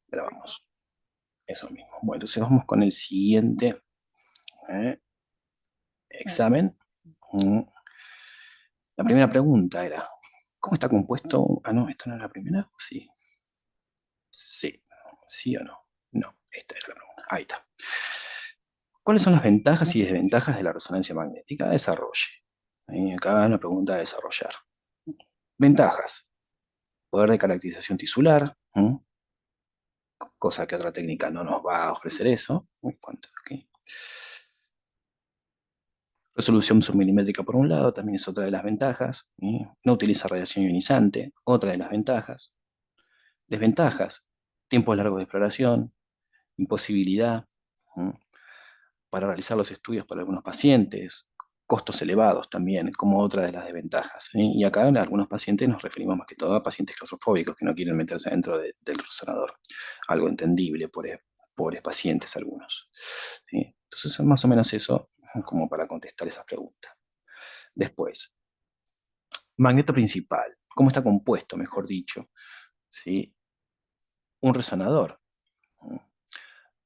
grabamos. Eso mismo. Bueno, entonces vamos con el siguiente eh, examen. Mm. La primera pregunta era, ¿cómo está compuesto? Ah, no, ¿esta no es la primera? Sí. Sí. ¿Sí o no? No, esta era la pregunta. Ahí está. ¿Cuáles son las ventajas y desventajas de la resonancia magnética? Desarrolle. Acá una pregunta a desarrollar. Ventajas. Poder de caracterización tisular, cosa que otra técnica no nos va a ofrecer eso. Uy, ¿cuánto? Aquí. Resolución submilimétrica por un lado, también es otra de las ventajas. No utiliza radiación ionizante, otra de las ventajas. Desventajas, tiempos largos de exploración, imposibilidad para realizar los estudios para algunos pacientes, costos elevados también, como otra de las desventajas. Y acá en algunos pacientes nos referimos más que todo a pacientes claustrofóbicos que no quieren meterse dentro del resonador. Algo entendible por pobres pacientes algunos. ¿Sí? Entonces, más o menos eso como para contestar esas preguntas. Después, magneto principal. ¿Cómo está compuesto, mejor dicho? ¿Sí? Un resonador.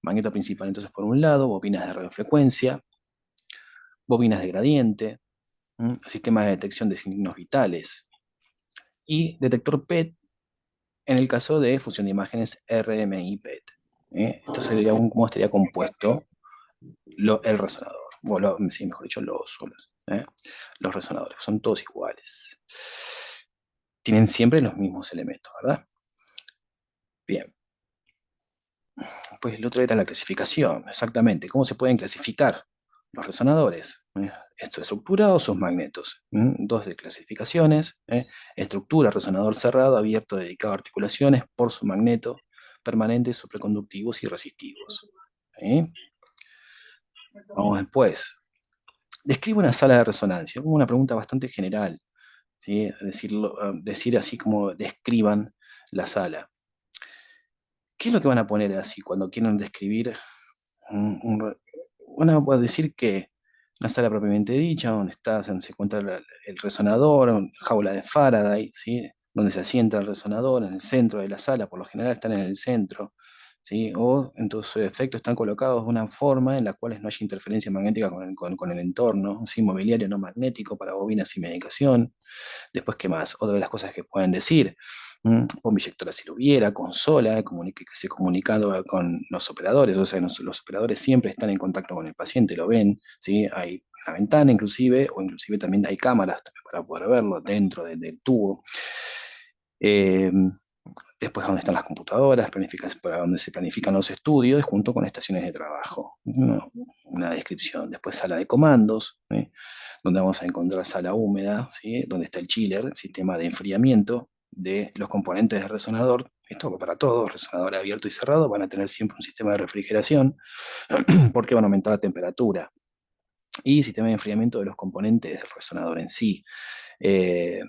Magneto principal, entonces, por un lado, bobinas de radiofrecuencia, bobinas de gradiente, sistema de detección de signos vitales y detector PET en el caso de fusión de imágenes RMI PET. Esto sería cómo estaría compuesto el resonador, sí, mejor dicho, los resonadores, son todos iguales. Tienen siempre los mismos elementos, ¿verdad? Bien. Pues el otro era la clasificación, exactamente. ¿Cómo se pueden clasificar los resonadores? Su estructura o sus magnetos. Dos de clasificaciones. Estructura, resonador cerrado, abierto, dedicado a articulaciones, por su magneto, permanentes, supraconductivos y resistivos. ¿Sí? Vamos después. Describe una sala de resonancia, como una pregunta bastante general. ¿Sí? Decir así como describan la sala. ¿Qué es lo que van a poner así cuando quieren describir van a decir que una sala propiamente dicha, donde se encuentra el resonador, una jaula de Faraday, ¿sí? Donde se asienta el resonador en el centro de la sala, por lo general están en el centro, ¿sí? O en todo su efecto están colocados de una forma en la cual no haya interferencia magnética con el entorno, ¿sí? Mobiliario no magnético para bobinas y medicación. Después, ¿qué más? Otra de las cosas que pueden decir, bomba inyectora si lo hubiera, consola, que se comunicando con los operadores, o sea, los operadores siempre están en contacto con el paciente, lo ven, ¿sí? Hay una ventana inclusive, o inclusive también hay cámaras para poder verlo dentro del tubo. Eh, Después, donde están las computadoras, para donde se planifican los estudios, junto con estaciones de trabajo. Una descripción. Después, sala de comandos, ¿sí? Donde vamos a encontrar sala húmeda, ¿sí? Donde está el chiller, sistema de enfriamiento de los componentes del resonador. Esto para todos, resonador abierto y cerrado, van a tener siempre un sistema de refrigeración, porque van a aumentar la temperatura. Y sistema de enfriamiento de los componentes del resonador en sí. Eh,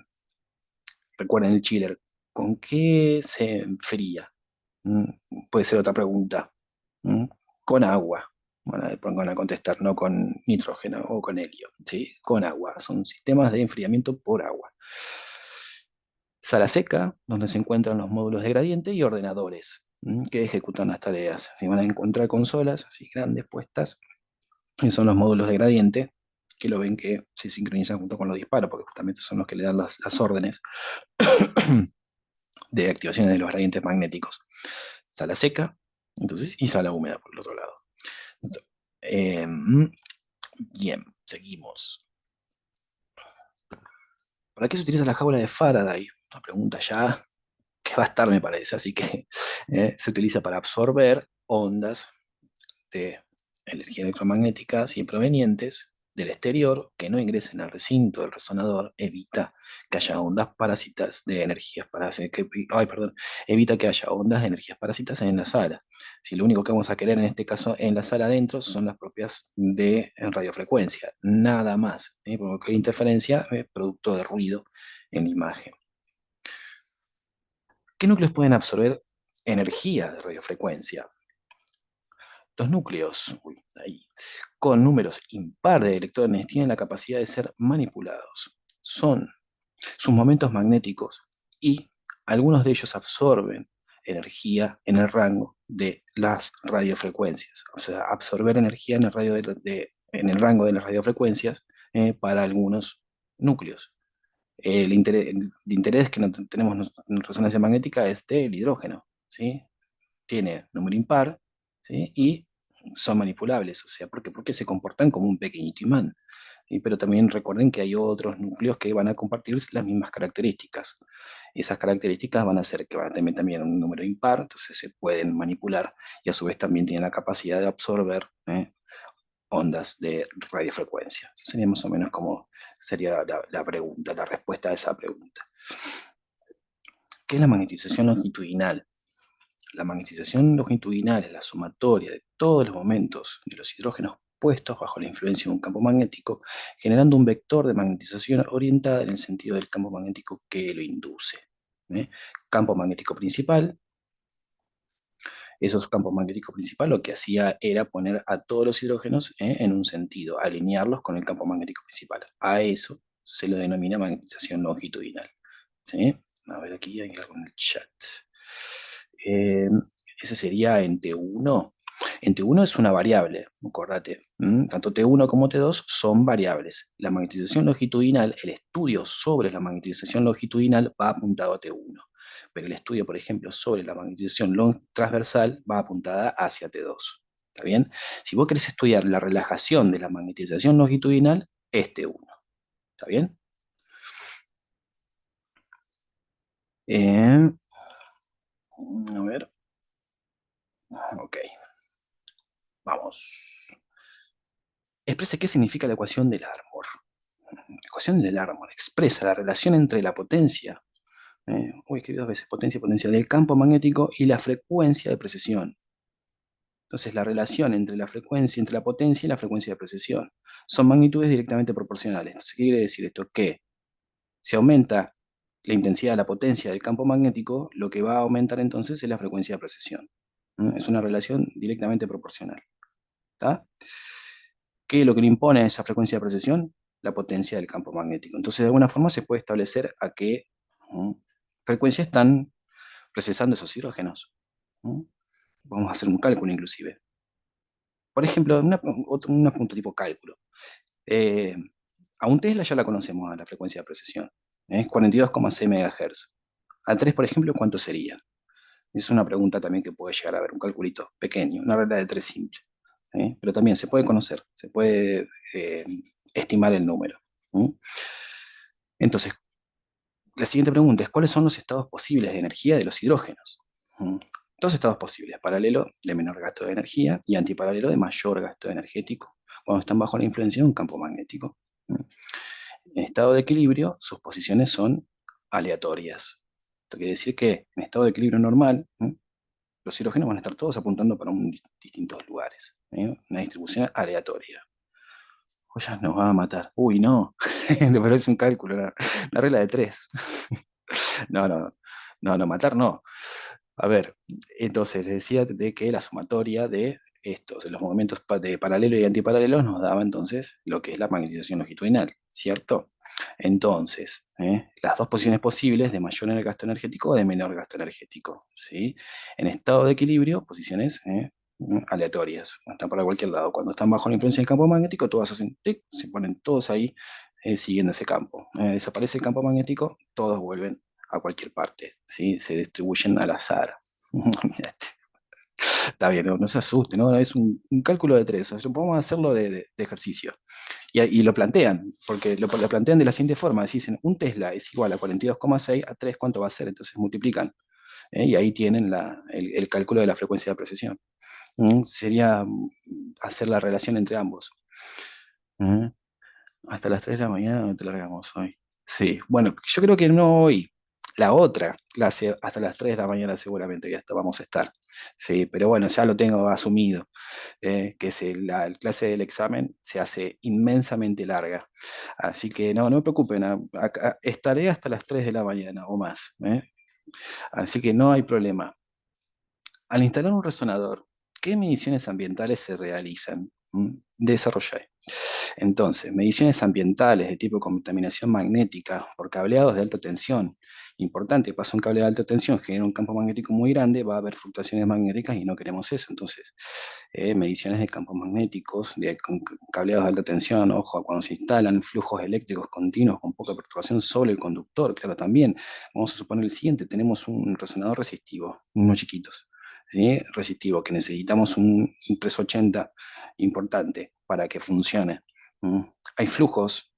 Recuerden el chiller, ¿con qué se enfría? Mm, Puede ser otra pregunta. Mm, Con agua. Bueno, después van a contestar, no con nitrógeno o con helio, ¿sí? Con agua. Son sistemas de enfriamiento por agua. Sala seca, donde se encuentran los módulos de gradiente y ordenadores que ejecutan las tareas. Si van a encontrar consolas así grandes puestas, y son los módulos de gradiente, que lo ven que se sincronizan junto con los disparos, porque justamente son los que le dan las órdenes de activaciones de los gradientes magnéticos. Sala seca, entonces, y sala húmeda por el otro lado. Eh, Bien, seguimos. ¿Para qué se utiliza la jaula de Faraday? Una pregunta ya que va a estar, me parece. Así que se utiliza para absorber ondas de energía electromagnética y provenientes del exterior que no ingresen al recinto del resonador, evita que haya ondas parásitas de energías parásitas, evita que haya ondas de energías parásitas en la sala. Si lo único que vamos a querer en este caso en la sala adentro son las propias de en radiofrecuencia, nada más, porque cualquier interferencia es producto de ruido en la imagen. ¿Qué núcleos pueden absorber energía de radiofrecuencia? Los núcleos, con números impares de electrones tienen la capacidad de ser manipulados. Son sus momentos magnéticos y algunos de ellos absorben energía en el rango de las radiofrecuencias, o sea, absorber energía en el, en el rango de las radiofrecuencias para algunos núcleos. El interés que no tenemos en resonancia magnética es del hidrógeno, ¿sí? Tiene número impar, ¿sí? Y son manipulables, o sea, ¿por qué? Porque se comportan como un pequeñito imán. Pero también recuerden que hay otros núcleos que van a compartir las mismas características. Esas características van a hacer que van a tener también un número impar, entonces se pueden manipular y a su vez también tienen la capacidad de absorber ondas de radiofrecuencia. Eso sería más o menos como sería la pregunta, la respuesta a esa pregunta. ¿Qué es la magnetización longitudinal? La magnetización longitudinal es la sumatoria de todos los momentos de los hidrógenos puestos bajo la influencia de un campo magnético, generando un vector de magnetización orientada en el sentido del campo magnético que lo induce. Campo magnético principal. Esos campos magnéticos principal lo que hacía era poner a todos los hidrógenos en un sentido, alinearlos con el campo magnético principal. A eso se lo denomina magnetización longitudinal. ¿Sí? A ver, aquí hay algo en el chat. Eh, ese sería en T1. En T1 es una variable, acordate. Tanto T1 como T2 son variables. La magnetización longitudinal, el estudio sobre la magnetización longitudinal va apuntado a T1. Pero el estudio, por ejemplo, sobre la magnetización transversal va apuntada hacia T2. ¿Está bien? Si vos querés estudiar la relajación de la magnetización longitudinal, es T1. ¿Está bien? A ver. Ok. Vamos. Expresa qué significa la ecuación del Larmor. La ecuación del Larmor expresa la relación entre la potencia, escribí dos veces, potencia del campo magnético y la frecuencia de precesión. Entonces, la relación entre la frecuencia, entre la potencia y la frecuencia de precesión son magnitudes directamente proporcionales. Entonces, ¿qué quiere decir esto? Que si aumenta la intensidad de la potencia del campo magnético, lo que va a aumentar entonces es la frecuencia de precesión. Es una relación directamente proporcional. ¿Está? ¿Qué es lo que le impone a esa frecuencia de precesión? La potencia del campo magnético. Entonces, de alguna forma se puede establecer a qué frecuencia están procesando esos hidrógenos. Vamos a hacer un cálculo inclusive. Por ejemplo, una punto tipo cálculo. Eh, a un Tesla ya la conocemos a la frecuencia de precesión. Es 42,6 MHz. A 3, por ejemplo, ¿cuánto sería? Es una pregunta también que puede llegar a ver, un calculito pequeño, una regla de 3 simple. Pero también se puede conocer, se puede estimar el número. Entonces, la siguiente pregunta es, ¿cuáles son los estados posibles de energía de los hidrógenos? Dos estados posibles, paralelo de menor gasto de energía y antiparalelo de mayor gasto energético, cuando están bajo la influencia de un campo magnético. En estado de equilibrio, sus posiciones son aleatorias. Esto quiere decir que en estado de equilibrio normal, los hidrógenos van a estar todos apuntando para distintos lugares. Una distribución aleatoria. Joyas nos va a matar. Uy, no. Le parece un cálculo, la regla de 3. No, no, no, no, matar no. A ver, entonces les decía de que la sumatoria de estos, de los momentos de paralelo y antiparalelo, nos daba entonces lo que es la magnetización longitudinal, ¿cierto? Entonces, las dos posiciones posibles de mayor gasto energético o de menor gasto energético, ¿sí? En estado de equilibrio, posiciones aleatorias, están para cualquier lado. Cuando están bajo la influencia del campo magnético, todas hacen tic, se ponen todos ahí siguiendo ese campo. Desaparece el campo magnético, todos vuelven a cualquier parte, ¿sí? Se distribuyen al azar. Está bien, no se asuste, ¿no? Es un cálculo de 3, o sea, podemos hacerlo de ejercicio. Y lo plantean, porque lo plantean de la siguiente forma, dicen, un Tesla es igual a 42,6 a 3, ¿cuánto va a ser? Entonces multiplican, y ahí tienen el cálculo de la frecuencia de precesión. Sería hacer la relación entre ambos. ¿Mm? Hasta las 3 de la mañana no te largamos hoy. Sí, bueno, yo creo que no hoy. La otra clase, hasta las 3 de la mañana seguramente ya vamos a estar. Sí, pero bueno, ya lo tengo asumido, que la clase del examen se hace inmensamente larga. Así que no me preocupen, estaré hasta las 3 de la mañana o más. Así que no hay problema. Al instalar un resonador, ¿qué mediciones ambientales se realizan? Desarrollé. Entonces, mediciones ambientales de tipo contaminación magnética por cableados de alta tensión. Importante, pasa un cable de alta tensión, genera un campo magnético muy grande, va a haber fluctuaciones magnéticas y no queremos eso. Entonces, mediciones de campos magnéticos, con cableados de alta tensión, ojo, cuando se instalan flujos eléctricos continuos con poca perturbación sobre el conductor, claro, también. Vamos a suponer el siguiente, tenemos un resonador resistivo, unos chiquitos, ¿sí? Resistivo, que necesitamos un 380 importante para que funcione. ¿Mm? Hay flujos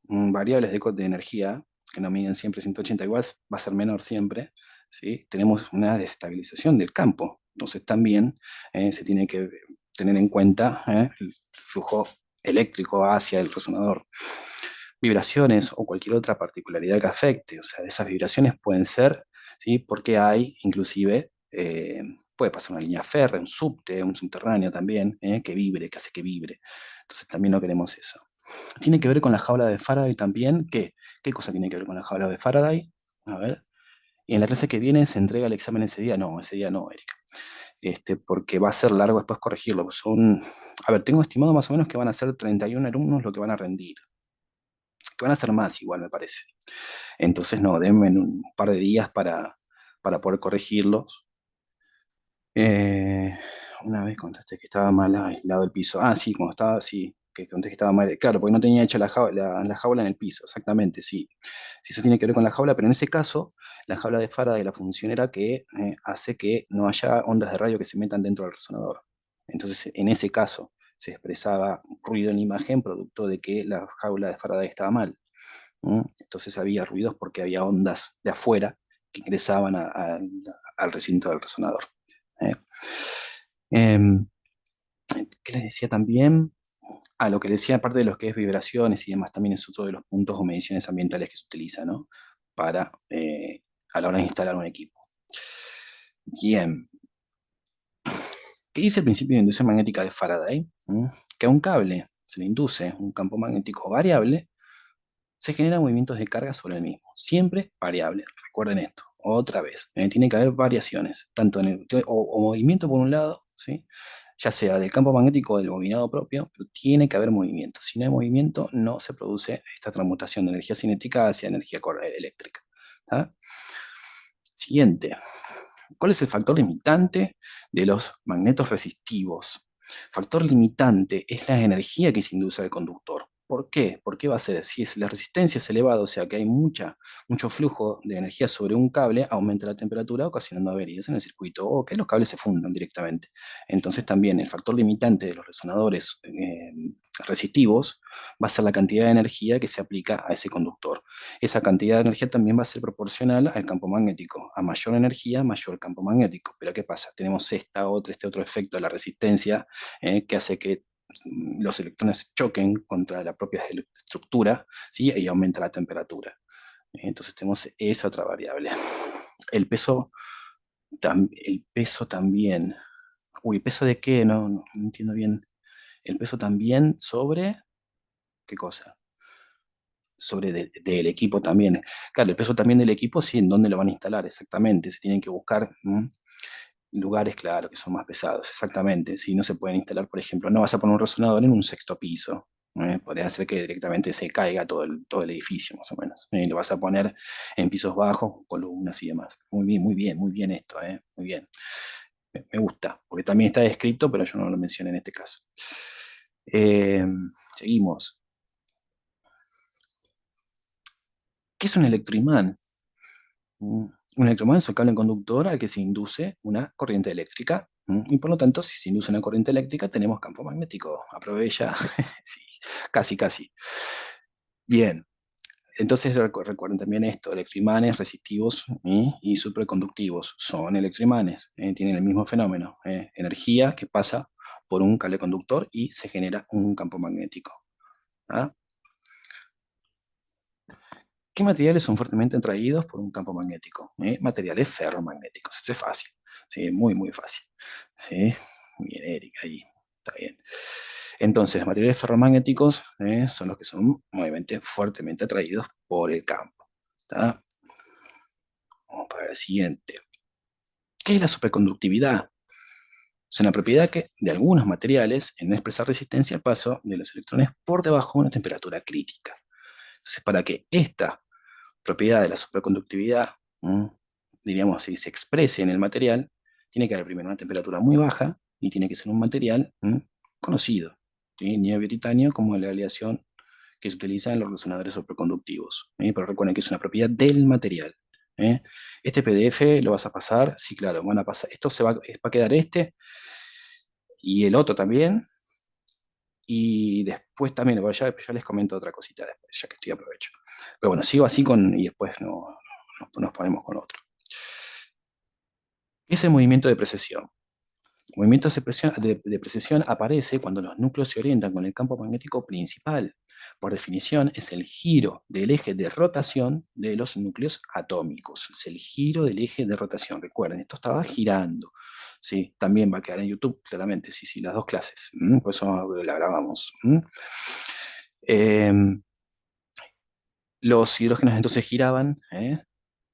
variables de energía que no miden siempre 180 igual, va a ser menor siempre, ¿sí? Tenemos una desestabilización del campo, entonces también se tiene que tener en cuenta el flujo eléctrico hacia el resonador. Vibraciones o cualquier otra particularidad que afecte, o sea, esas vibraciones pueden ser, ¿sí? Porque hay inclusive, puede pasar una línea férrea, un subte, un subterráneo también, que vibre, que hace que vibre. Entonces también no queremos eso. Tiene que ver con la jaula de Faraday también. ¿Qué cosa tiene que ver con la jaula de Faraday? A ver. Y en la clase que viene se entrega el examen ese día no, Erika. Porque va a ser largo después corregirlo. A ver, tengo estimado más o menos que van a ser 31 alumnos lo que van a rendir. Que van a ser más igual, me parece. Entonces, no, denme un par de días para poder corregirlos. Eh, una vez contaste que estaba mal aislado el piso. Ah, sí, cuando estaba, sí, que conté que estaba mal. Claro, porque no tenía hecha la jaula en el piso, exactamente, sí. Sí, eso tiene que ver con la jaula, pero en ese caso, la jaula de Faraday, la función era que hace que no haya ondas de radio que se metan dentro del resonador. Entonces, en ese caso, se expresaba ruido en la imagen producto de que la jaula de Faraday estaba mal. Entonces había ruidos porque había ondas de afuera que ingresaban al recinto del resonador. ¿eh? Em, ¿Qué les decía también? Lo que les decía, aparte de lo que es vibraciones y demás, también es otro de los puntos o mediciones ambientales que se utiliza, ¿no? Para, a la hora de instalar un equipo. Bien. ¿Qué dice el principio de inducción magnética de Faraday? Que a un cable se le induce un campo magnético variable, se generan movimientos de carga sobre el mismo, siempre variable. Recuerden esto, otra vez. Tiene que haber variaciones, tanto o movimiento por un lado, ¿sí? Ya sea del campo magnético o del bobinado propio, pero tiene que haber movimiento. Si no hay movimiento, no se produce esta transmutación de energía cinética hacia energía eléctrica. ¿Tá? Siguiente. ¿Cuál es el factor limitante de los magnetos resistivos? Factor limitante es la energía que se induce al conductor. ¿Por qué? ¿Por qué va a ser? Si la resistencia es elevada, o sea que hay mucho flujo de energía sobre un cable, aumenta la temperatura ocasionando averías en el circuito o que los cables se fundan directamente. Entonces también el factor limitante de los resonadores resistivos va a ser la cantidad de energía que se aplica a ese conductor. Esa cantidad de energía también va a ser proporcional al campo magnético. A mayor energía, mayor campo magnético. Pero ¿qué pasa? Tenemos este otro efecto de la resistencia que hace que los electrones choquen contra la propia estructura, ¿sí? Y aumenta la temperatura. Entonces tenemos esa otra variable. El peso, el peso también. Uy, ¿peso de qué? No entiendo bien. El peso también sobre... ¿Qué cosa? Sobre del equipo también. Claro, el peso también del equipo, sí, en dónde lo van a instalar, exactamente. Se tienen que buscar lugares, claro, que son más pesados, exactamente. Si no se pueden instalar, por ejemplo, no vas a poner un resonador en un sexto piso. Podría hacer que directamente se caiga todo el edificio, más o menos. Lo vas a poner en pisos bajos, columnas y demás. Muy bien, muy bien, muy bien esto, muy bien. Me gusta, porque también está descrito, pero yo no lo mencioné en este caso. Eh, Seguimos. ¿Qué es un electroimán? Un electroimán es un cable conductor al que se induce una corriente eléctrica. Y por lo tanto, si se induce una corriente eléctrica, tenemos campo magnético. Aprovecha. Sí, casi, casi. Bien. Entonces recuerden también esto, electroimanes resistivos y superconductivos son electroimanes, tienen el mismo fenómeno, energía que pasa por un cable conductor y se genera un campo magnético. ¿Ah? ¿Qué materiales son fuertemente atraídos por un campo magnético? Materiales ferromagnéticos. Esto es fácil. Sí, muy, muy fácil. Sí, bien, Erika, ahí. Está bien. Entonces, los materiales ferromagnéticos son los que son obviamente fuertemente atraídos por el campo. ¿Está? Vamos para el siguiente. ¿Qué es la superconductividad? Es una propiedad que, de algunos materiales en no expresar resistencia al paso de los electrones por debajo de una temperatura crítica. Entonces, para que esta propiedad de la superconductividad, diríamos, si se exprese en el material, tiene que haber primero una temperatura muy baja y tiene que ser un material conocido, ¿sí? Niobio titanio, como la aleación que se utiliza en los resonadores superconductivos. Pero recuerden que es una propiedad del material. ¿eh? Este PDF lo vas a pasar, sí, claro, van a pasar, esto va a quedar este y el otro también, y después también, bueno, ya les comento otra cosita después, ya que estoy aprovecho. Pero bueno, sigo así y después nos ponemos con otro. ¿Qué es el movimiento de precesión? El movimiento de precesión aparece cuando los núcleos se orientan con el campo magnético principal. Por definición, es el giro del eje de rotación de los núcleos atómicos. Es el giro del eje de rotación. Recuerden, esto estaba girando. Sí, también va a quedar en YouTube, claramente. Sí, sí, las dos clases. Por eso la grabamos. Los hidrógenos entonces giraban,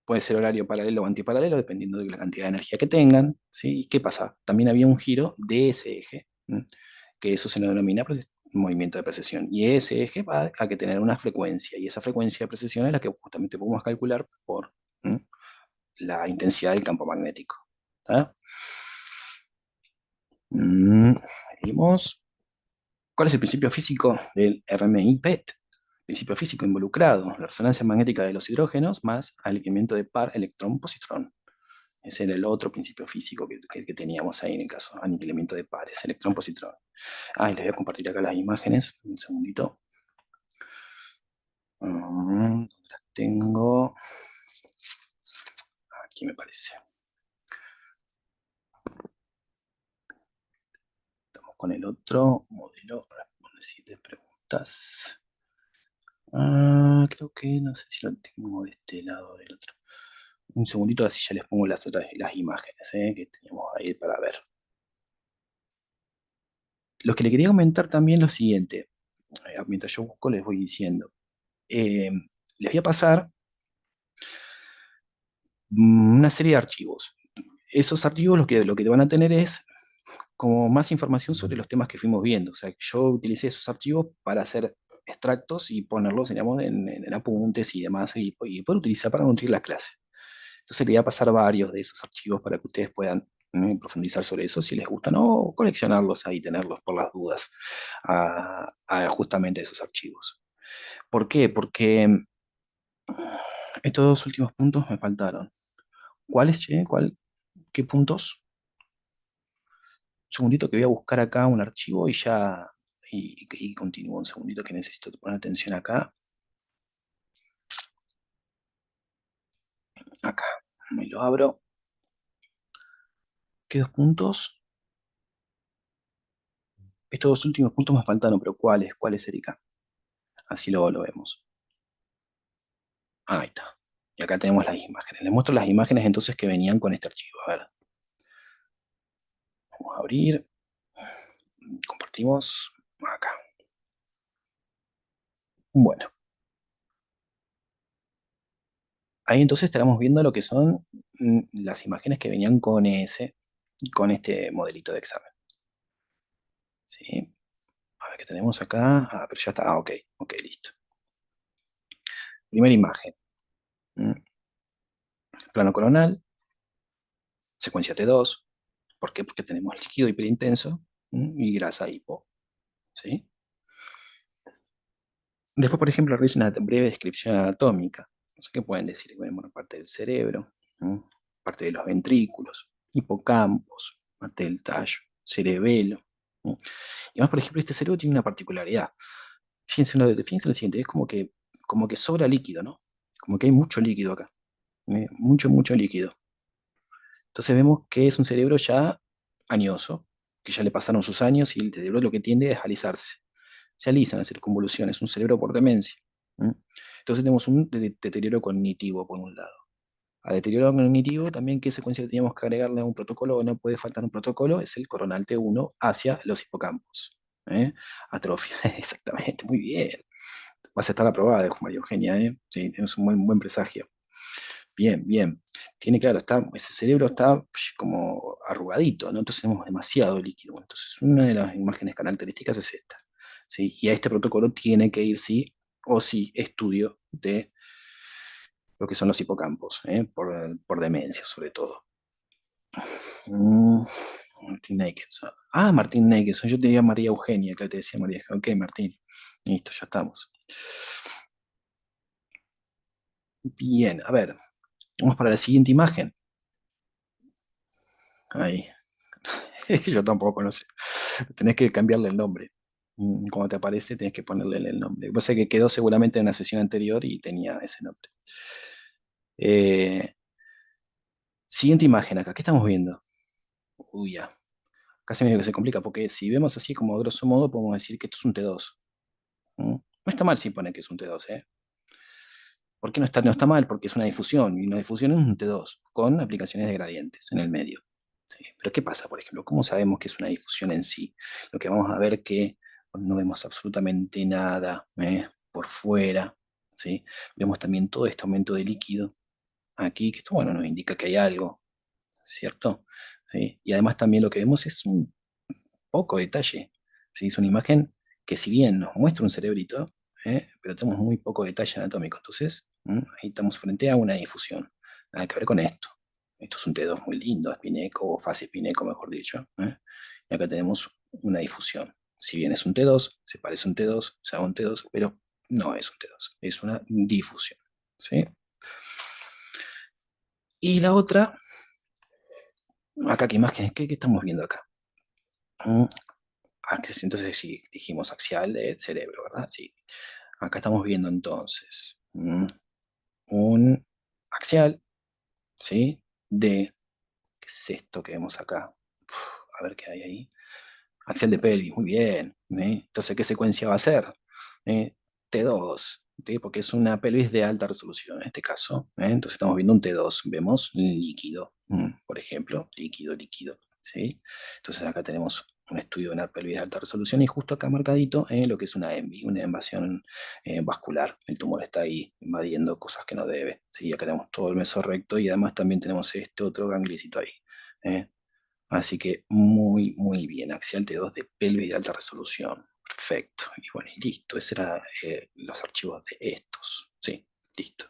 puede ser horario paralelo o antiparalelo, dependiendo de la cantidad de energía que tengan, ¿sí? ¿Y qué pasa? También había un giro de ese eje, que eso se le denomina movimiento de precesión. Y ese eje va a que tener una frecuencia, y esa frecuencia de precesión es la que justamente podemos calcular por la intensidad del campo magnético. ¿Tá? Seguimos. ¿Cuál es el principio físico del RMI-PET? Principio físico involucrado, la resonancia magnética de los hidrógenos más alineamiento de par electrón-positrón. Ese era el otro principio físico que teníamos ahí en el caso, aniquilamiento de pares, electrón-positrón. Les voy a compartir acá las imágenes, un segundito. ¿Dónde las tengo? Aquí me parece. Estamos con el otro modelo, responde 7 preguntas. Creo que no sé si lo tengo de este lado o del otro. Un segundito, así ya les pongo las imágenes que teníamos ahí para ver. Lo que le quería comentar también es lo siguiente. Mientras yo busco, les voy diciendo. Les voy a pasar una serie de archivos. Esos archivos lo que van a tener es como más información sobre los temas que fuimos viendo. O sea, yo utilicé esos archivos para hacer extractos y ponerlos, digamos, en apuntes y demás, y poder utilizar para nutrir la clase. Entonces le voy a pasar varios de esos archivos para que ustedes puedan profundizar sobre eso si les gustan o coleccionarlos ahí, tenerlos por las dudas a justamente esos archivos. ¿Por qué? Porque estos dos últimos puntos me faltaron. ¿Cuáles, che? ¿Qué puntos? Un segundito que voy a buscar acá un archivo y ya, y continúo un segundito que necesito poner atención acá. Acá, me lo abro. ¿Qué dos puntos? Estos dos últimos puntos me faltaron, pero ¿cuáles? ¿Cuáles, Erika? Así luego lo vemos. Ahí está. Y acá tenemos las imágenes. Les muestro las imágenes entonces que venían con este archivo. A ver. Vamos a abrir. Compartimos. Acá. Bueno. Ahí entonces estaremos viendo lo que son las imágenes que venían con este modelito de examen. ¿Sí? A ver qué tenemos acá. Pero ya está. Ok. Ok, listo. Primera imagen. ¿Mm? Plano coronal. Secuencia T2. ¿Por qué? Porque tenemos líquido hiperintenso y grasa hipo. ¿Sí? Después, por ejemplo, realiza una breve descripción anatómica. No sé qué pueden decir. Bueno, parte del cerebro, ¿no? Parte de los ventrículos, hipocampos, parte del tallo, cerebelo, ¿no? Y más, por ejemplo, este cerebro tiene una particularidad. Fíjense lo siguiente, es como que sobra líquido, ¿no? Como que hay mucho líquido acá. Mucho, mucho líquido. Entonces vemos que es un cerebro ya añoso, que ya le pasaron sus años y el cerebro lo que tiende es a alisarse. Se alisan, a hacer convoluciones, un cerebro por demencia. Entonces tenemos un deterioro cognitivo por un lado. A deterioro cognitivo también, ¿qué secuencia teníamos que agregarle a un protocolo? No puede faltar un protocolo, es el coronal T1 hacia los hipocampos. Atrofia, exactamente, muy bien. Vas a estar aprobada, María Eugenia, ¿eh? Sí, tienes un buen presagio. Bien, bien. Tiene, claro, ese cerebro está como arrugadito, ¿no? Entonces tenemos demasiado líquido. Entonces, una de las imágenes características es esta, ¿sí? Y a este protocolo tiene que ir sí o sí estudio de lo que son los hipocampos, ¿eh? Por demencia, sobre todo. Mm, Martín Nakeson. Ah, Martín Nakeson. Yo te diría María Eugenia, que te decía María. Ok, Martín. Listo, ya estamos. Bien, a ver. Vamos para la siguiente imagen. Ahí. Yo tampoco, no sé. Tenés que cambiarle el nombre. Cuando te aparece, tenés que ponerle el nombre. Lo que pasa es que quedó seguramente en una sesión anterior y tenía ese nombre. Eh, Siguiente imagen acá. ¿Qué estamos viendo? Uy, ya. Casi medio que se complica, porque si vemos así como a grosso modo, podemos decir que esto es un T2. No está mal si pone que es un T2, ¿eh? ¿Por qué no está, no está mal? Porque es una difusión, y una difusión es un T2, con aplicaciones de gradientes en el medio. ¿Sí? Pero ¿qué pasa, por ejemplo? ¿Cómo sabemos que es una difusión en sí? Lo que vamos a ver que no vemos absolutamente nada por fuera, ¿sí? Vemos también todo este aumento de líquido aquí, que esto, bueno, nos indica que hay algo, ¿cierto? ¿Sí? Y además también lo que vemos es un poco detalle, ¿sí? Es una imagen que si bien nos muestra un cerebrito, pero tenemos muy poco detalle anatómico. Entonces, ahí estamos frente a una difusión. Nada que ver con esto. Esto es un T2 muy lindo, espineco o fase espineco, mejor dicho. Y acá tenemos una difusión. Si bien es un T2, se parece a un T2, se llama un T2, pero no es un T2, es una difusión. ¿Sí? Y la otra, acá, ¿qué imagen? ¿Qué estamos viendo acá? Mm, Entonces, sí, dijimos axial del cerebro, ¿verdad? Sí. Acá estamos viendo entonces un axial, ¿sí? De, ¿qué es esto que vemos acá? A ver qué hay ahí. Axial de pelvis, muy bien. Entonces, ¿qué secuencia va a ser? ¿Eh? T2, ¿sí? Porque es una pelvis de alta resolución en este caso. Entonces estamos viendo un T2, vemos líquido, por ejemplo, líquido, líquido. ¿Sí? Entonces acá tenemos un estudio de una pelvis de alta resolución y justo acá marcadito lo que es una ENVI, una invasión vascular. El tumor está ahí invadiendo cosas que no debe. ¿Sí? Acá tenemos todo el mesorrecto y además también tenemos este otro ganglicito ahí. ¿eh? Así que muy, muy bien. Axial T2 de pelvis de alta resolución. Perfecto. Y bueno, y listo. Esos eran los archivos de estos. Sí, listo.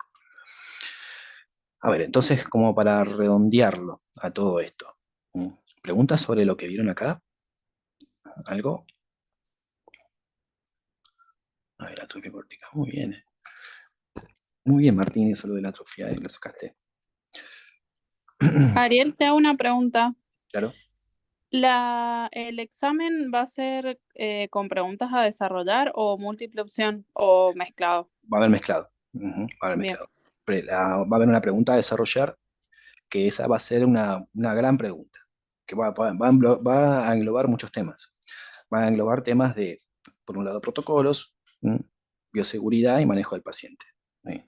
A ver, entonces, como para redondearlo a todo esto. ¿Mm? ¿Preguntas sobre lo que vieron acá? ¿Algo? A ver, atrofia cortical. Muy bien. Muy bien, Martín, eso lo de la atrofia, lo sacaste. Ariel, te hago una pregunta. Claro, ¿El examen va a ser con preguntas a desarrollar o múltiple opción o mezclado? va a haber mezclado. Ujú, va a haber Bien, mezclado. Va a haber una pregunta a desarrollar, que esa va a ser una gran pregunta, que va a englobar muchos temas. Va a englobar temas de, por un lado, protocolos, bioseguridad y manejo del paciente. ¿Sí?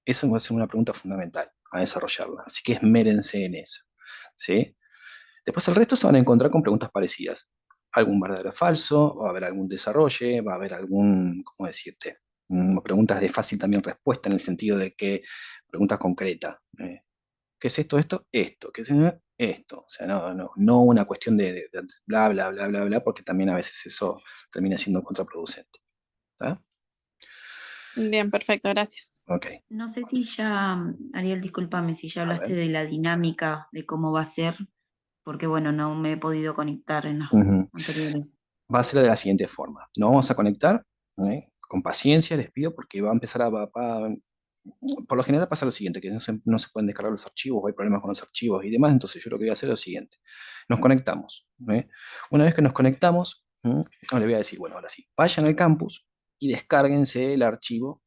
Esa va a ser una pregunta fundamental a desarrollarla, así que esmérense en eso. ¿Sí? Después el resto se van a encontrar con preguntas parecidas. Algún verdadero o falso, va a haber algún desarrollo, va a haber algún, ¿cómo decirte? Preguntas de fácil también respuesta en el sentido de que preguntas concretas. ¿Qué es esto, esto? Esto. ¿Qué es esto? O sea, no una cuestión de bla, bla, bla, bla, bla, porque también a veces eso termina siendo contraproducente. ¿Está? bien, perfecto, gracias. Ok, No sé si ya, Ariel, discúlpame, si ya a hablaste ver. de la dinámica de cómo va a ser, porque bueno, no me he podido conectar en las Ujú. anteriores. Va a ser de la siguiente forma. Nos vamos a conectar, con paciencia, les pido, porque va a empezar por lo general pasa lo siguiente, que no se pueden descargar los archivos, o hay problemas con los archivos y demás, entonces yo lo que voy a hacer es lo siguiente. Nos conectamos. Una vez que nos conectamos, ahora le voy a decir, bueno, ahora sí, vayan al campus y descárguense el archivo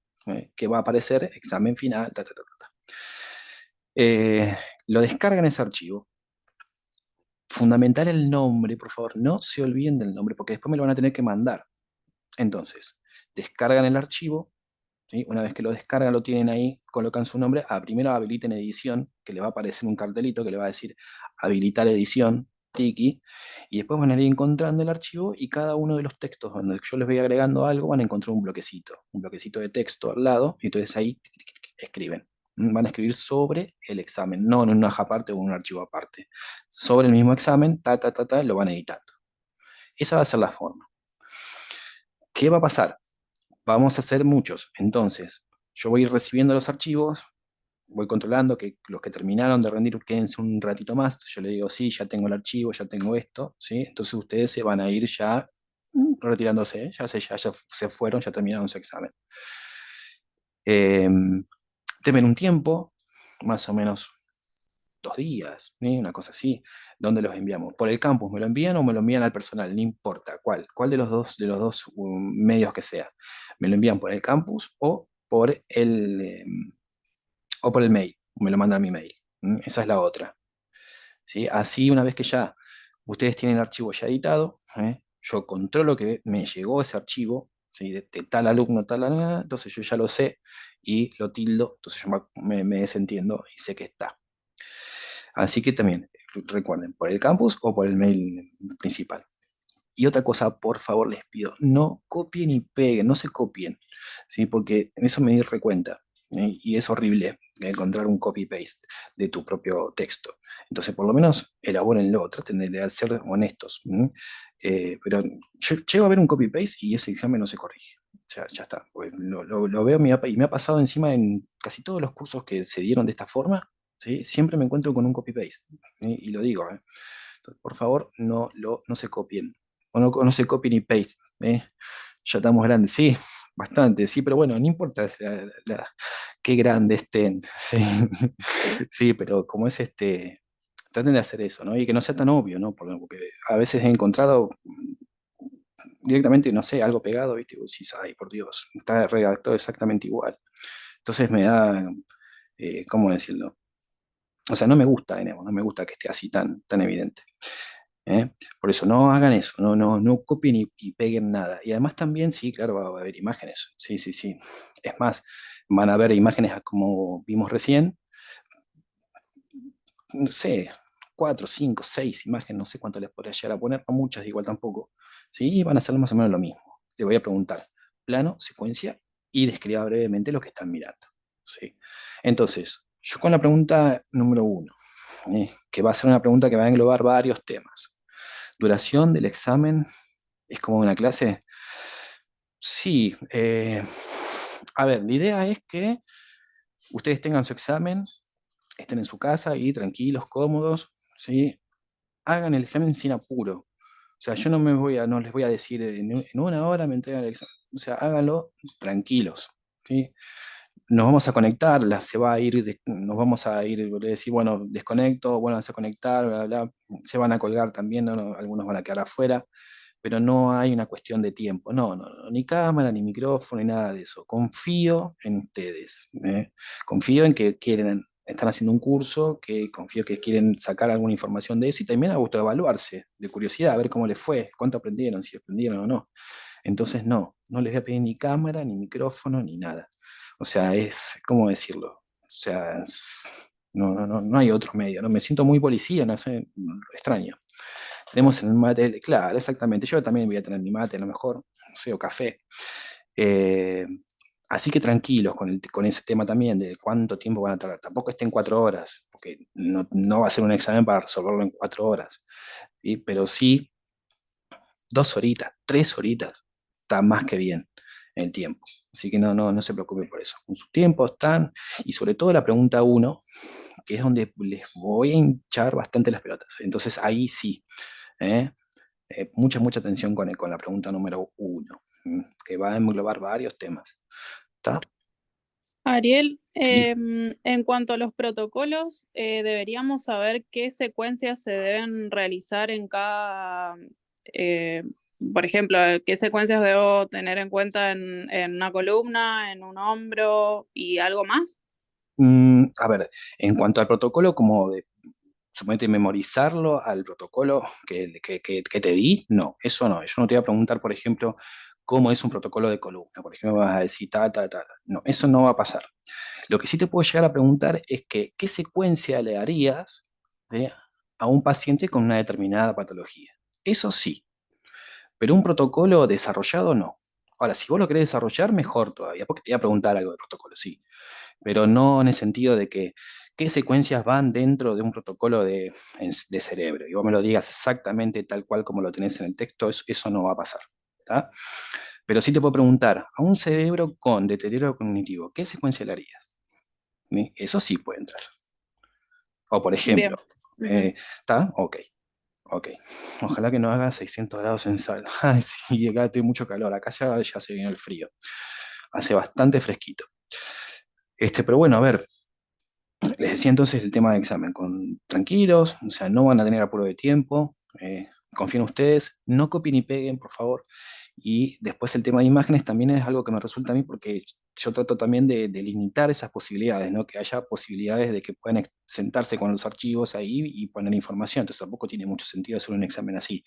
que va a aparecer, examen final, ta, ta, ta, ta, ta. Lo descargan ese archivo. Fundamental el nombre, por favor, no se olviden del nombre, porque después me lo van a tener que mandar. Entonces, descargan el archivo, ¿sí? Una vez que lo descargan, lo tienen ahí, colocan su nombre, primero habiliten edición, que le va a aparecer un cartelito que le va a decir habilitar edición, tiki, y después van a ir encontrando el archivo y cada uno de los textos donde yo les voy agregando algo van a encontrar un bloquecito de texto al lado, y entonces ahí tic, tic, tic, escriben. Van a escribir sobre el examen, no en una hoja aparte o en un archivo aparte. Sobre el mismo examen, lo van editando. Esa va a ser la forma. ¿Qué va a pasar? Vamos a hacer muchos. Entonces, yo voy a ir recibiendo los archivos, voy controlando que los que terminaron de rendir quédense un ratito más. Yo le digo, sí, ya tengo el archivo, ya tengo esto, ¿sí? Entonces ustedes se van a ir ya retirándose, ya se fueron, ya terminaron su examen. Temen un tiempo, más o menos 2 días, ¿sí? Una cosa así. ¿Dónde los enviamos? ¿Por el campus me lo envían o me lo envían al personal? No importa, ¿cuál de los dos medios que sea? ¿Me lo envían por el campus o por el mail? Me lo mandan a mi mail. Esa es la otra. ¿Sí? Así, una vez que ya ustedes tienen el archivo ya editado, yo controlo que me llegó ese archivo, ¿sí? de tal alumno, tal alumno, entonces yo ya lo sé y lo tildo, entonces yo me desentiendo y sé que está. Así que también, recuerden, por el campus o por el mail principal. Y otra cosa, por favor, les pido, no copien y peguen, no se copien, ¿sí? Porque en eso me di cuenta, ¿sí? Y es horrible encontrar un copy-paste de tu propio texto. Entonces, por lo menos, elabórenlo, traten de ser honestos. Pero yo llego a ver un copy-paste y ese examen no se corrige. O sea, ya está. Pues lo veo y me ha pasado encima en casi todos los cursos que se dieron de esta forma, ¿sí? Siempre me encuentro con un copy-paste, ¿sí? Y lo digo, ¿eh? Entonces, por favor, no se copien. O no se copien y paste. Ya estamos grandes, sí, bastante, sí, pero bueno, no importa qué grande estén. Sí. Sí, pero como es traten de hacer eso, ¿no? Y que no sea tan obvio, ¿no? Porque a veces he encontrado directamente, no sé, algo pegado, ¿viste? Y vos decís, ay, por Dios, está redactado exactamente igual. Entonces me da, ¿cómo decirlo? O sea, no me gusta, de nuevo, no me gusta que esté así tan evidente. ¿Eh? Por eso no hagan eso, no copien y peguen nada. Y además también, sí, claro, va a haber imágenes. Sí, sí, sí. Es más, van a haber imágenes como vimos recién, no sé, 4, 5, 6 imágenes, no sé cuánto les podría llegar a poner, no muchas, igual tampoco. ¿Sí? Y van a hacer más o menos lo mismo. Te voy a preguntar plano, secuencia y describa brevemente lo que están mirando. ¿Sí? Entonces, yo con la pregunta número 1, que va a ser una pregunta que va a englobar varios temas. Duración del examen es como una clase. Sí, a ver, la idea es que ustedes tengan su examen, estén en su casa y tranquilos, cómodos, ¿sí? Hagan el examen sin apuro. O sea, yo no les voy a decir en una hora me entregan el examen. O sea, háganlo tranquilos, ¿sí? Nos vamos a conectar, nos vamos a ir, voy a decir, bueno, desconecto, bueno, a conectar, bla, bla, se van a colgar también, algunos van a quedar afuera, pero no hay una cuestión de tiempo, no, ni cámara, ni micrófono, ni nada de eso. Confío en ustedes, confío en que están haciendo un curso, que confío que quieren sacar alguna información de eso y también a evaluarse, de curiosidad, a ver cómo les fue, cuánto aprendieron, si aprendieron o no. Entonces, no les voy a pedir ni cámara, ni micrófono, ni nada. O sea, ¿cómo decirlo? O sea, no hay otro medio, ¿no? Me siento muy policía, no sé, extraño. Tenemos el mate, claro, exactamente. Yo también voy a tener mi mate, a lo mejor, no sé, o café. Eh, Así que tranquilos con ese tema también de cuánto tiempo van a tardar. Tampoco estén 4 horas, porque no va a ser un examen para resolverlo en 4 horas. ¿Sí? Pero sí 2 horitas, 3 horitas, está más que bien el tiempo. Así que no se preocupen por eso. Con su tiempo están, y sobre todo la pregunta 1, que es donde les voy a hinchar bastante las pelotas. Entonces ahí sí, ¿eh? Mucha atención con la pregunta número 1, que va a englobar varios temas. ¿Está? Ariel, Sí. en cuanto a los protocolos, deberíamos saber qué secuencias se deben realizar en cada, eh, por ejemplo, qué secuencias debo tener en cuenta en una columna, en un hombro y algo más. A ver, en cuanto al protocolo, como suponete memorizarlo al protocolo que te di, no, eso no. Yo no te voy a preguntar, por ejemplo, cómo es un protocolo de columna. Por ejemplo, vas a decir ta. No, eso no va a pasar. Lo que sí te puedo llegar a preguntar es que, ¿qué secuencia le darías, ¿sí? a un paciente con una determinada patología? Eso sí, pero un protocolo desarrollado no. Ahora, si vos lo querés desarrollar, mejor todavía, porque te voy a preguntar algo de protocolo, sí, pero no en el sentido de que qué secuencias van dentro de un protocolo de cerebro. Y vos me lo digas exactamente tal cual como lo tenés en el texto, eso no va a pasar. ¿Tá? Pero sí te puedo preguntar, a un cerebro con deterioro cognitivo, ¿qué secuencia le harías? ¿Sí? Eso sí puede entrar. O por ejemplo, Bien. Ujú. ¿está? Ok, ok. Ojalá que no haga 600 grados en sala. Ay, sí, acá tiene mucho calor. Acá ya se viene el frío. Hace bastante fresquito. Pero bueno, a ver, les decía entonces el tema de examen, tranquilos, o sea, no van a tener apuro de tiempo, confíen en ustedes, no copien y peguen, por favor. Y después el tema de imágenes también es algo que me resulta a mí porque yo trato también de limitar esas posibilidades, ¿no? Que haya posibilidades de que puedan sentarse con los archivos ahí y poner información, entonces tampoco tiene mucho sentido hacer un examen así.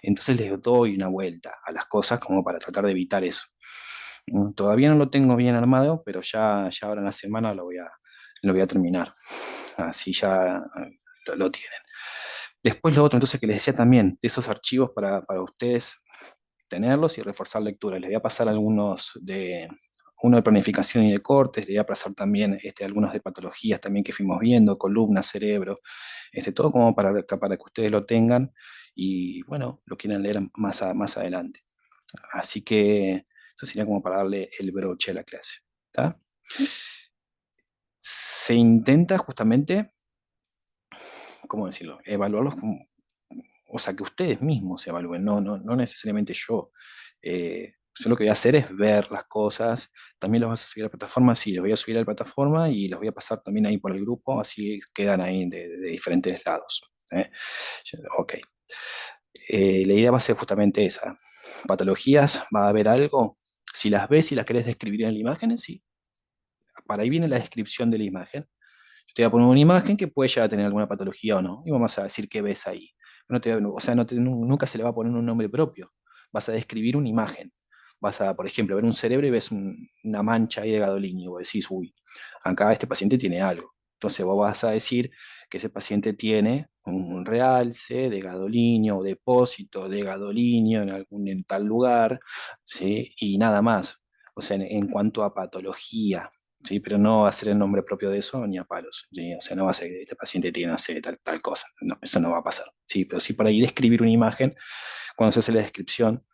Entonces les doy una vuelta a las cosas como para tratar de evitar eso. Todavía no lo tengo bien armado, pero ya ahora en la semana lo voy a terminar. Así ya lo tienen. Después lo otro, entonces, que les decía también, de esos archivos para ustedes tenerlos y reforzar lectura. Les voy a pasar uno de planificación y de cortes, les voy a pasar también algunos de patologías también que fuimos viendo, columna, cerebro, todo como para que ustedes lo tengan y bueno, lo quieran leer más adelante. Así que eso sería como para darle el broche a la clase. ¿Tá? Se intenta justamente, ¿cómo decirlo? Evaluarlos o sea, que ustedes mismos se evalúen, no necesariamente yo. Yo lo que voy a hacer es ver las cosas, también los vas a subir a la plataforma, sí, los voy a subir a la plataforma y los voy a pasar también ahí por el grupo, así quedan ahí de diferentes lados. ¿Eh? Ok. La idea va a ser justamente esa. Patologías, va a haber algo. Si las ves y las querés describir en la imagen, sí. Para ahí viene la descripción de la imagen. Yo te voy a poner una imagen que puede llegar a tener alguna patología o no, y vamos a decir qué ves ahí. O sea, nunca se le va a poner un nombre propio. Vas a describir una imagen. Vas a, por ejemplo, ver un cerebro y ves una mancha ahí de gadolinio, y vos decís, uy, acá este paciente tiene algo. Entonces vos vas a decir que ese paciente tiene un realce de gadolinio o depósito de gadolinio en tal lugar, ¿sí? Y nada más. O sea, en cuanto a patología, ¿sí? Pero no va a ser el nombre propio de eso ni a palos, ¿sí? O sea, no va a ser que este paciente tiene, no sé, tal cosa. No, eso no va a pasar, ¿sí? Pero sí por ahí describir una imagen, cuando se hace la descripción,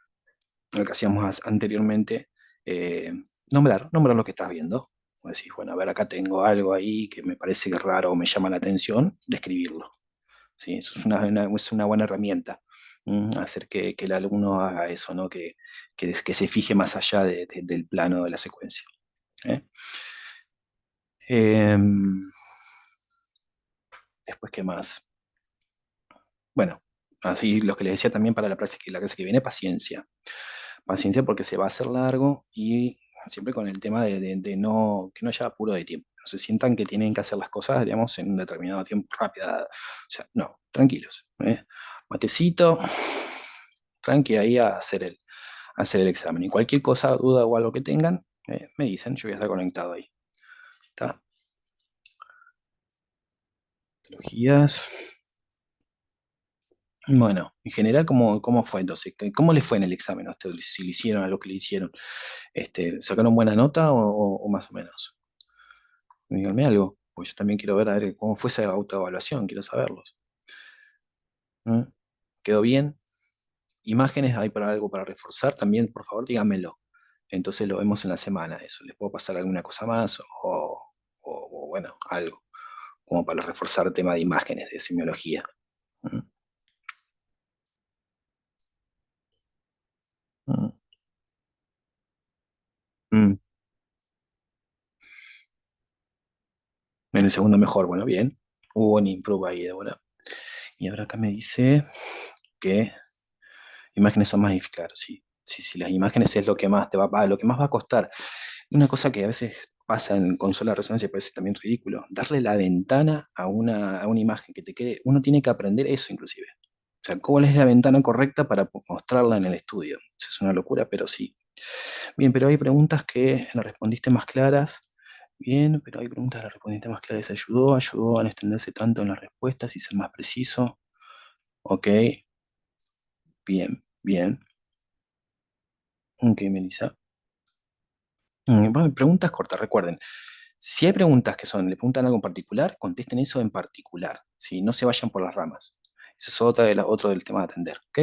lo que hacíamos anteriormente, eh, nombrar lo que estás viendo. O decís, bueno, a ver, acá tengo algo ahí que me parece raro o me llama la atención, describirlo. ¿Sí? Eso es una buena herramienta, hacer que el alumno haga eso, ¿no? Que se fije más allá del plano de la secuencia. ¿Eh? Em, Después, ¿qué más? Bueno, así lo que les decía también para la clase que viene, paciencia. Paciencia porque se va a hacer largo y siempre con el tema de no, que no haya apuro de tiempo. No se sientan que tienen que hacer las cosas, digamos, en un determinado tiempo rápida. O sea, no, tranquilos. Matecito, tranqui ahí a hacer el examen. Y cualquier cosa, duda o algo que tengan, me dicen, yo voy a estar conectado ahí. ¿Está? Patologías. Bueno, en general, ¿cómo fue entonces? ¿Cómo les fue en el examen a ustedes? Si le hicieron a lo que le hicieron, ¿sacaron buena nota o más o menos? Díganme algo, pues yo también quiero ver a ver cómo fue esa autoevaluación, quiero saberlos. ¿Mm? ¿Quedó bien? ¿Imágenes hay para algo para reforzar? También, por favor, díganmelo. Entonces lo vemos en la semana, eso. ¿Les puedo pasar alguna cosa más o, bueno, algo como para reforzar el tema de imágenes, de semiología? ¿Mm? ¿Mm? ¿Mm? En el segundo mejor, bueno, bien. Hubo un improve ahí de buena. Y ahora acá me dice que imágenes son más difíciles, claro, sí. Sí, sí, las imágenes es lo que más lo que más va a costar. Una cosa que a veces pasa en consola de resonancia y parece también ridículo, darle la ventana a una imagen que te quede, uno tiene que aprender eso inclusive. O sea, ¿cuál es la ventana correcta para mostrarla en el estudio? Es una locura, pero sí. Bien, pero hay preguntas que las respondiste más claras. Bien, pero hay preguntas que las respondiste más claras. Ayudó a no extenderse tanto en las respuestas y ser más preciso. Ok, bien, bien. Ok, Melissa. Bueno, preguntas cortas, recuerden. Si hay preguntas que le preguntan algo en particular, contesten eso en particular. ¿Sí? No se vayan por las ramas. Ese es otro del tema de atender, ¿ok?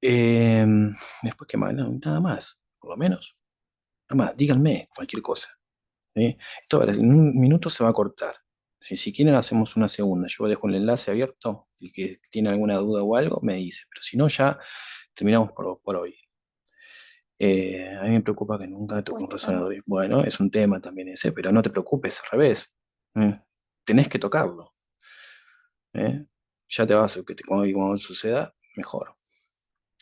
Después que más, no, nada más, por lo menos. Nada más, díganme cualquier cosa. ¿Sí? Esto en un minuto se va a cortar. Si quieren, hacemos una segunda. Yo dejo el enlace abierto. El que tiene alguna duda o algo, me dice. Pero si no, ya terminamos por hoy. A mí me preocupa que nunca toque un resonador. Bueno, es un tema también ese, pero no te preocupes, al revés. ¿Eh? Tenés que tocarlo. ¿Eh? Ya te vas, cuando suceda, mejor.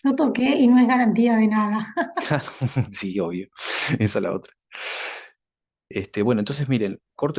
Yo toqué y no es garantía de nada. Sí, obvio. Esa es la otra. Bueno, entonces miren, corto